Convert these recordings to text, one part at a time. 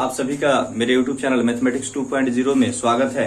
आप सभी का मेरे YouTube चैनल मैथमेटिक्स 2.0 में स्वागत है।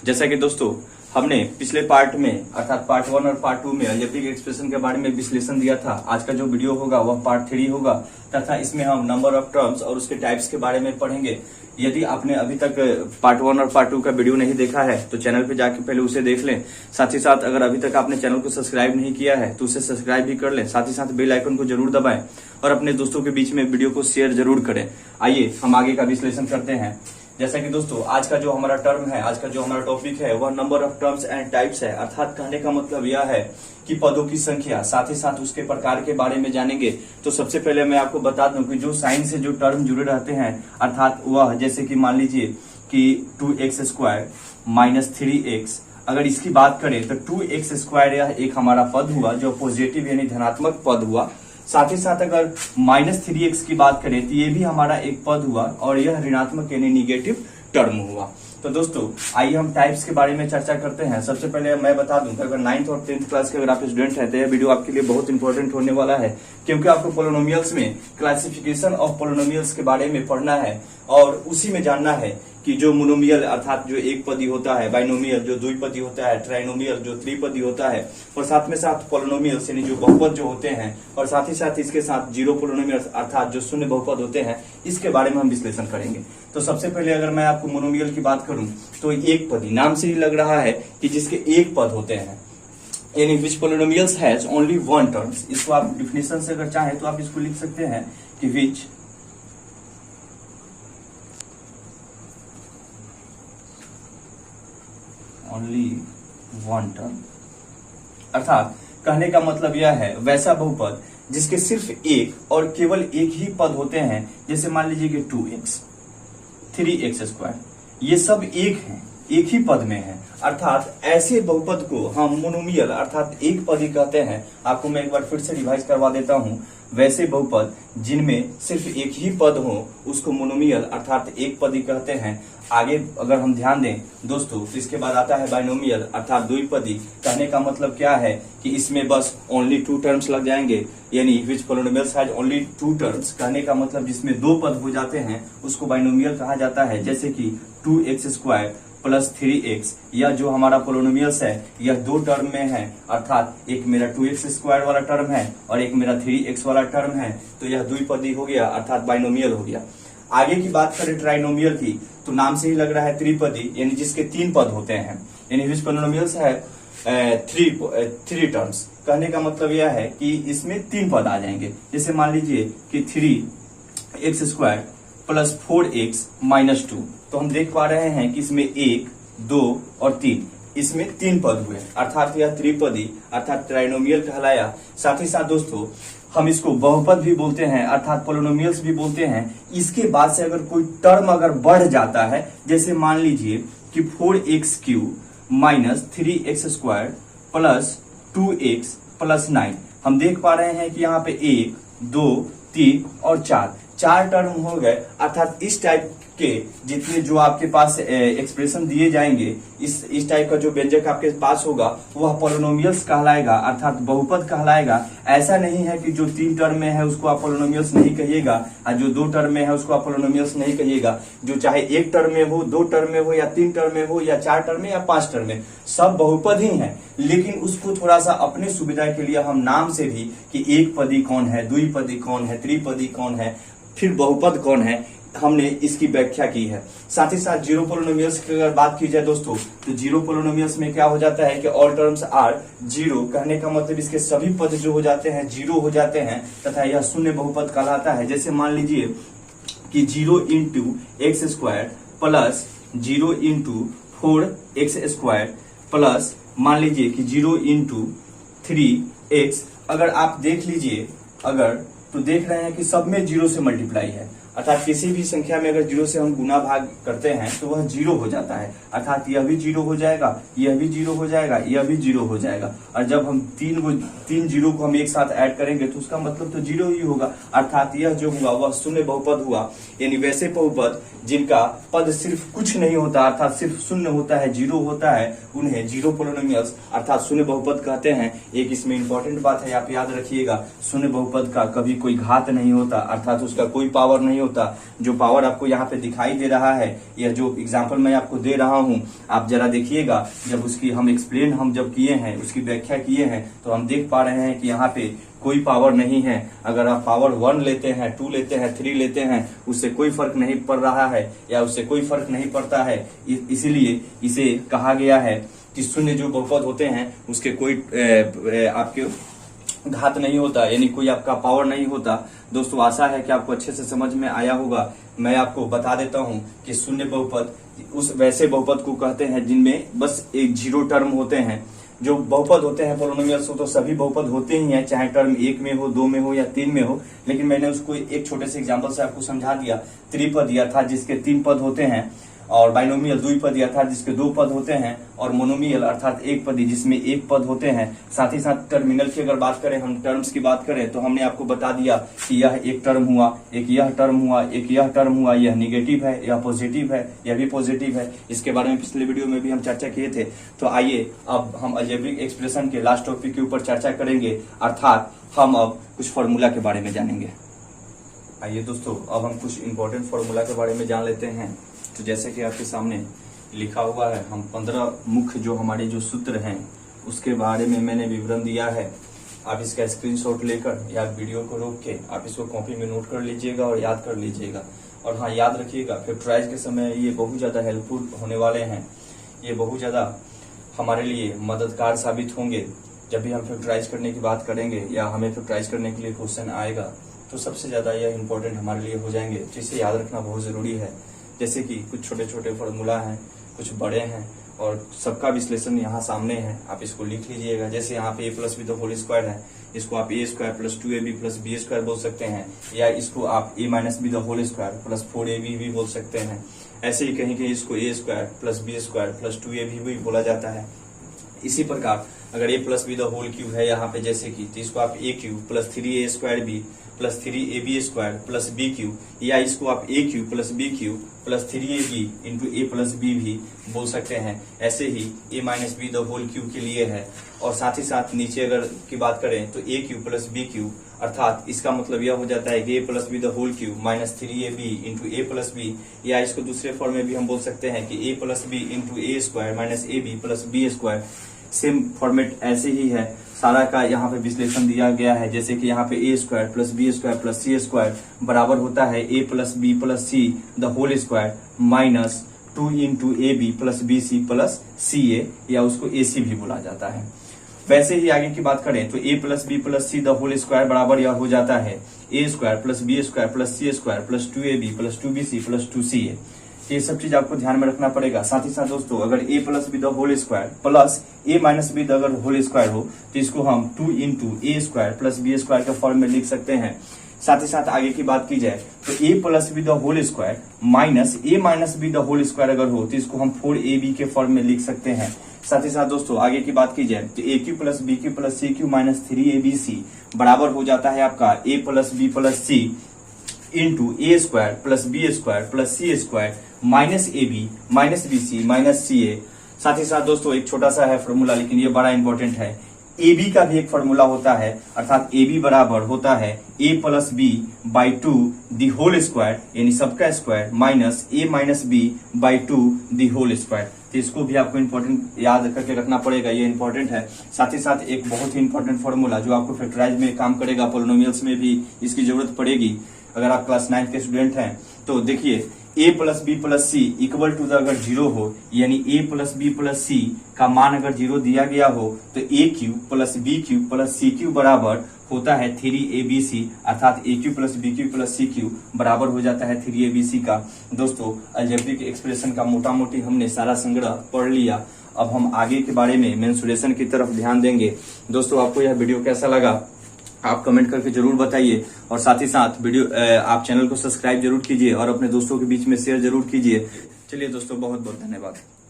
जैसा कि दोस्तों हमने पिछले पार्ट में अर्थात पार्ट 1 और पार्ट 2 में अलजेब्रिक एक्सप्रेशन के बारे में विश्लेषण दिया था। आज का जो वीडियो होगा वह पार्ट 3 होगा तथा इसमें हम नंबर ऑफ टर्म्स और उसके टाइप्स के बारे में पढ़ेंगे। यदि आपने अभी तक पार्ट 1 और पार्ट 2 का वीडियो नहीं देखा है तो चैनल पे जाके पहले उसे देख लें। साथ ही साथ अगर अभी तक आपने चैनल को सब्सक्राइब नहीं किया है तो उसे सब्सक्राइब भी कर लें। साथ ही साथ बेल आइकन को जरूर दबाएं और अपने दोस्तों के बीच में वीडियो को शेयर जरूर करें। आइए हम आगे का विश्लेषण करते हैं। जैसा कि दोस्तों आज का जो हमारा टर्म है, आज का जो हमारा टॉपिक है वह number of terms and types है। अर्थात कहने का मतलब यह है कि पदों की संख्या, साथ ही साथ उसके प्रकार के बारे में जानेंगे। तो सबसे पहले मैं आपको बता दूं कि जो साइन से जो टर्म जुड़े रहते हैं अर्थात वह जैसे कि मान लीजिए कि 2x² माइनस 3x, अगर इसकी बात करें तो 2x² यह एक हमारा पद हुआ जो पॉजिटिव यानी धनात्मक पद हुआ। साथ ही साथ अगर -3x की बात करें तो ये भी हमारा एक पद हुआ और यह ऋणात्मक यानी निगेटिव टर्म हुआ। तो दोस्तों आइए हम टाइप्स के बारे में चर्चा करते हैं। सबसे पहले मैं बता दूं कि अगर 9th और 10th क्लास के अगर आप स्टूडेंट हैं तो यह वीडियो आपके लिए बहुत इंपॉर्टेंट होने वाला है, क्योंकि आपको पोलिनोमियल्स में क्लासिफिकेशन ऑफ पोलिनोमियल्स के बारे में पढ़ना है और उसी में जानना है कि जो मोनोमियल अर्थात जो एक पदी होता है, बाइनोमियल जो द्विपदी होता है, ट्राइनोमियल जो त्रिपदी होता है और साथ में साथ पोलिनोमियल्स यानी जो बहुपद जो होते हैं और साथ ही साथ इसके साथ जीरो पोलिनोमियल्स अर्थात जो शून्य बहुपद होते हैं, इसके बारे में हम विश्लेषण करेंगे। तो सबसे पहले अगर मैं आपको मोनोमियल की बात करूं तो एक पदी नाम से ही लग रहा है कि जिसके एक पद होते हैं, यानी which polynomials has only one terms. इसको आप डिफिनेशन से अगर चाहें तो आप इसको लिख सकते हैं कि विच ओनली वन टर्म, अर्थात कहने का मतलब यह है वैसा बहुपद जिसके सिर्फ एक और केवल एक ही पद होते हैं। जैसे मान लीजिए कि 2x 3x², ये सब एक हैं, एक ही पद में है। अर्थात ऐसे बहुपद को हम मोनोमियल अर्थात एक पदी कहते हैं। आपको मैं एक बार फिर से रिवाइज करवा देता हूं। वैसे बहुपद जिनमें सिर्फ एक ही पद हो उसको मोनोमियल अर्थात एक पदी कहते हैं। आगे अगर हम ध्यान दें दोस्तों तो इसके बाद आता है बाइनोमियल अर्थात द्विपदी। कहने का मतलब क्या है कि इसमें बस ओनली 2 टर्म्स लग जाएंगे, यानी which polynomials has only 2 terms. कहने का मतलब जिसमें 2 पद हो जाते हैं उसको बाइनोमियल कहा जाता है। जैसे कि 2x² प्लस 3x, यह जो हमारा पोलिनोमियल्स है यह 2 टर्म में है। अर्थात एक मेरा 2x² वाला टर्म है और एक मेरा 3x वाला टर्म है, तो यह द्विपदी हो गया अर्थात बाइनोमियल हो गया। आगे की बात करें ट्राइनोमियल की तो नाम से ही लग रहा है त्रिपदी, यानी जिसके 3 पद होते हैं, यानी विच पोलिनोमियल्स है 3 टर्म्स। कहने का मतलब यह है कि इसमें 3 पद आ जाएंगे। जैसे मान लीजिए कि 3x² प्लस 4x माइनस 2, तो हम देख पा रहे हैं कि इसमें 1, 2 और 3, इसमें 3 पद हुए अर्थात यह त्रिपदी अर्थात ट्राइनोमियल कहलाया। साथ ही साथ दोस्तों हम इसको बहुपद भी बोलते हैं अर्थात पोलिनोमियल्स भी बोलते हैं। इसके बाद से अगर कोई टर्म अगर बढ़ जाता है, जैसे मान लीजिए कि 4x³ minus 3x² plus 2x plus 9, हम देख पा रहे हैं कि यहाँ पे 1, 2, 3 और 4 टर्म हो गए। अर्थात इस टाइप के जितने जो आपके पास एक्सप्रेशन दिए जाएंगे, इस टाइप का जो व्यंजक आपके पास होगा वह पोलिनोमियल्स कहलाएगा अर्थात बहुपद कहलाएगा। ऐसा नहीं है कि जो 3 टर्म में है उसको आप पोलिनोमियल्स नहीं कहिएगा और जो 2 टर्म में है उसको आप पोलिनोमियल्स नहीं कहिएगा। जो चाहे 1 टर्म में हो, 2 टर्म में हो या 3 टर्म में हो या 4 टर्म में या 5 टर्म में, सब बहुपद ही है। लेकिन उसको थोड़ा सा अपने सुविधा के लिए हम नाम से भी कि एक पदी कौन है, द्विपदी कौन है, त्रिपदी कौन है, फिर बहुपद कौन है, हमने इसकी व्याख्या की है। साथ ही साथ जीरो पोलिनोमियल्स की अगर बात की जाए दोस्तों तो जीरो पोलिनोमियल्स में क्या हो जाता है कि ऑल टर्म्स आर जीरो। कहने का मतलब इसके सभी पद जो हो जाते हैं जीरो हो जाते हैं तथा यह शून्य बहुपद कहलाता है। जैसे मान लीजिए कि 0 × x² प्लस 0 × 4x² प्लस मान लीजिए कि 0 × 3x, अगर आप देख लीजिए अगर तो देख रहे हैं कि सब में 0 से मल्टीप्लाई है। अर्थात किसी भी संख्या में अगर 0 से हम गुना भाग करते हैं तो वह 0 हो जाता है। अर्थात यह भी 0 हो जाएगा, यह भी 0 हो जाएगा, यह भी 0 हो जाएगा। और जब हम 3 जीरो को हम एक साथ ऐड करेंगे तो उसका मतलब तो 0 ही होगा। अर्थात यह जो हुआ वह शून्य बहुपद हुआ। यानी वैसे बहुपद जिनका पद सिर्फ कुछ नहीं होता अर्थात सिर्फ शून्य होता है, 0 होता है, उन्हें जीरो पोलिनोमियल्स अर्थात शून्य बहुपद कहते हैं। एक इसमें इंपॉर्टेंट बात है, आप याद रखिएगा, शून्य बहुपद का कभी कोई घात नहीं होता अर्थात उसका कोई पावर नहीं नहीं होता। जो पावर आपको यहाँ पे दिखाई दे रहा है, यह जो एग्जाम्पल मैं आपको दे रहा हूँ, आप जरा देखिएगा, जब उसकी हम एक्सप्लेन हम जब किए हैं, उसकी व्याख्या किए हैं, तो हम देख पा रहे हैं कि यहाँ पे कोई पावर नहीं है। अगर आप पावर 1 लेते हैं, 2 लेते हैं, 3 लेते हैं, उससे कोई फर्क नहीं पड़ रहा है या उससे कोई फर्क नहीं पड़ता है। इसीलिए इसे कहा गया है कि शून्य जो बहुपद होते हैं उसके कोई आपके घात नहीं होता, यानी कोई आपका पावर नहीं होता। दोस्तों आशा है कि आपको अच्छे से समझ में आया होगा। मैं आपको बता देता हूं कि शून्य बहुपद उस वैसे बहुपद को कहते हैं जिनमें बस एक 0 टर्म होते हैं। जो बहुपद होते हैं पोलिनोमियल्स तो सभी बहुपद होते ही हैं, चाहे टर्म 1 में हो, 2 में हो या 3 में हो। लेकिन मैंने उसको एक छोटे से एग्जांपल से आपको समझा दिया। त्रिपद अर्थात जिसके 3 पद होते हैं, और बाइनोमियल द्विपदी अर्थात जिसके 2 पद होते हैं, और मोनोमियल अर्थात एक पदी जिसमें 1 पद होते हैं। साथ ही साथ टर्मिनल की अगर बात करें, हम टर्म्स की बात करें, तो हमने आपको बता दिया कि यह एक टर्म हुआ, एक यह टर्म हुआ, एक यह टर्म हुआ, यह निगेटिव है, यह पॉजिटिव है, यह भी पॉजिटिव है। इसके बारे में पिछले वीडियो में भी हम चर्चा किए थे। तो आइए अब हम अलजेब्रिक एक्सप्रेशन के लास्ट टॉपिक के ऊपर चर्चा करेंगे, अर्थात हम अब कुछ फॉर्मूला के बारे में जानेंगे। आइए दोस्तों, अब हम कुछ इंपॉर्टेंट फॉर्मूला के बारे में जान लेते हैं। तो जैसे कि आपके सामने लिखा हुआ है, हम 15 मुख्य जो हमारे जो सूत्र हैं उसके बारे में मैंने विवरण दिया है। आप इसका स्क्रीनशॉट लेकर या वीडियो को रोक के आप इसको कॉपी में नोट कर लीजिएगा और याद कर लीजिएगा। और हाँ, याद रखिएगा फैक्टराइज के समय ये बहुत ज़्यादा हेल्पफुल होने वाले हैं। ये बहुत ज़्यादा हमारे लिए मददगार साबित होंगे। जब भी हम फैक्टराइज करने की बात करेंगे या हमें फैक्टराइज करने के लिए क्वेश्चन आएगा, तो सबसे ज़्यादा यह इंपॉर्टेंट हमारे लिए हो जाएंगे, जिसे याद रखना बहुत ज़रूरी है। जैसे कि कुछ छोटे छोटे फॉर्मूला हैं, कुछ बड़े हैं, और सबका विश्लेषण यहाँ सामने है। आप इसको लिख लीजिएगा। जैसे यहाँ पे a plus B the whole square है, इसको आप a square plus 2ab plus B square बोल सकते हैं, या इसको आप a minus B the whole square plus 4ab भी बोल सकते हैं। ऐसे ही कहीं कहीं इसको a square plus B square plus 2ab भी बोला जाता है। इसी प्रकार अगर a plus B the whole cube है यहाँ पे जैसे कि, तो इसको आप a cube plus 3a square b plus 3ab square plus b cube, या इसको आप a cube plus b cube plus 3ab into a plus b भी बोल सकते हैं। ऐसे ही a minus B the whole cube के लिए है। और साथ ही साथ नीचे अगर की बात करें तो a cube plus b cube, अर्थात इसका मतलब यह हो जाता है कि a plus B the whole cube minus 3ab into a plus b, या इसको दूसरे फॉर्म में भी हम बोल सकते हैं कि a plus b into a square minus ab plus B square. Same format ऐसे ही है, सारा का यहाँ पे विश्लेषण दिया गया है। जैसे कि यहाँ पे a square plus B square plus C square बराबर होता है a plus B plus C the whole square minus 2 into A B plus B C plus C A, या उसको ए सी भी बोला जाता है। वैसे ही आगे की बात करें तो a plus B plus C the whole square बराबर यह हो जाता है a square plus B square plus C square plus 2ab plus 2bc plus 2ca। ये सब चीज आपको ध्यान में रखना पड़ेगा। साथ ही साथ दोस्तों, अगर a plus B the whole square plus a minus B the अगर होल स्क्वायर हो, तो इसको हम 2 इंटू ए स्क्वायर प्लस बी स्क्वायर के फॉर्म में लिख सकते हैं। साथ ही साथ आगे की बात की जाए तो a plus B the whole square minus a minus B the whole square अगर हो, तो इसको हम 4ab के फॉर्म में लिख सकते हैं। साथ ही साथ दोस्तों, आगे की बात की जाए तो a cube plus B cube plus C cube minus 3abc बराबर हो जाता है आपका a plus B plus C into A square plus B square plus C square minus A B minus B C minus C A. साथ ही साथ दोस्तों, एक छोटा सा है फॉर्मूला, लेकिन ये बड़ा इंपॉर्टेंट है। ए बी का भी एक फॉर्मूला होता है, अर्थात ए बी बराबर होता है a plus b by 2 the whole square, यानी सबका square minus a minus b by 2 the whole square. तो इसको भी आपको इंपॉर्टेंट याद करके रखना पड़ेगा, ये इंपॉर्टेंट है। साथ ही साथ एक बहुत ही इंपॉर्टेंट फॉर्मूला जो आपको फैक्टराइज में काम करेगा, पोलिनोमियल्स में भी इसकी जरूरत पड़ेगी। अगर आप क्लास 9 के स्टूडेंट हैं तो देखिए, a plus B plus c equal to the अगर 0 हो, यानी a plus B plus c का मान अगर 0 दिया गया हो, तो a cube plus b cube plus c cube बराबर होता है 3abc, अर्थात a cube plus b cube plus c cube बराबर हो जाता है 3abc का। दोस्तों, अलजेब्रिक एक्सप्रेशन का मोटा मोटी हमने सारा संग्रह पढ़ लिया। अब हम आगे के बारे में मेंसुरेशन की तरफ ध्यान देंगे। दोस्तों, आपको यह वीडियो कैसा लगा आप कमेंट करके जरूर बताइए, और साथ ही साथ वीडियो आप चैनल को सब्सक्राइब जरूर कीजिए और अपने दोस्तों के बीच में शेयर जरूर कीजिए। चलिए दोस्तों, बहुत बहुत धन्यवाद।